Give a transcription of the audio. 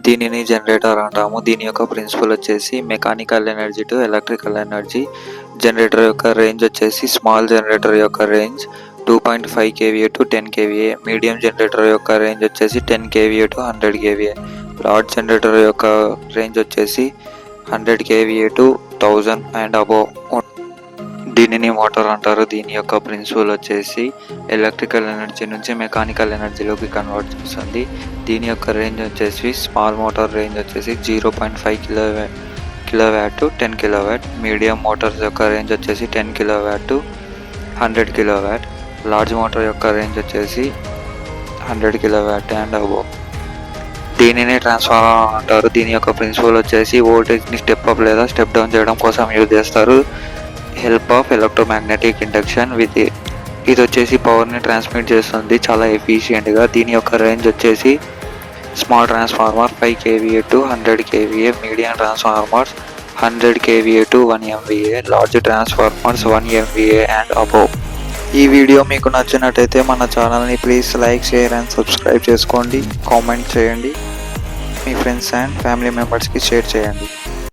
దీనిని జనరేటర్ అంటాము. దీని యొక్క ప్రిన్సిపల్ వచ్చేసి mechanical energy to electrical energy. Generator యొక్క రేంజ్ వచ్చేసి స్మాల్ జనరేటర్ యొక్క range 2.5 kVA to 10 kVA. Medium generator యొక్క రేంజ్ వచ్చేసి 10 kVA to 100 kVA. Large generator యొక్క రేంజ్ వచ్చేసి 100 kVA టు 1000 అండ్ అబోవ్. దీనిని మోటార్ అంటారు. దీని యొక్క ప్రిన్సిపల్ వచ్చేసి ఎలక్ట్రికల్ ఎనర్జీ నుంచి మెకానికల్ ఎనర్జీలోకి కన్వర్ట్ చేస్తుంది. దీని యొక్క రేంజ్ వచ్చేసి స్మాల్ మోటార్ రేంజ్ వచ్చేసి 0.5 kilowatt to 10 kilowatt. Medium Motors యొక్క రేంజ్ వచ్చేసి 10 kilowatt to 100 kilowatt. Large motor యొక్క రేంజ్ వచ్చేసి 100 కిలోవాట్ అండ్ అబోవ్. దీనిని ట్రాన్స్ఫార్మర్ అంటారు. దీని యొక్క ప్రిన్సిపల్ వచ్చేసి వోల్టేజ్ని స్టెప్ అప్ లేదా స్టెప్ డౌన్ చేయడం కోసం యూజ్ చేస్తారు. హెల్ప్ ఆఫ్ ఎలక్ట్రోమాగ్నెటిక్ ఇండక్షన్ ఇది వచ్చేసి పవర్ని ట్రాన్స్మిట్ చేస్తుంది చాలా ఎఫిషియెంట్గా. దీని యొక్క రేంజ్ వచ్చేసి small transformer 5 kVA to 100 kVA. Medium transformers 100 kVA to 1 MVA. Large transformers 1 MVA and above. ఈ వీడియో మీకు నచ్చినట్టయితే మన ఛానల్ని please like, share and subscribe చేసుకోండి. కామెంట్ చేయండి. మీ ఫ్రెండ్స్ అండ్ ఫ్యామిలీ మెంబర్స్కి షేర్ చేయండి.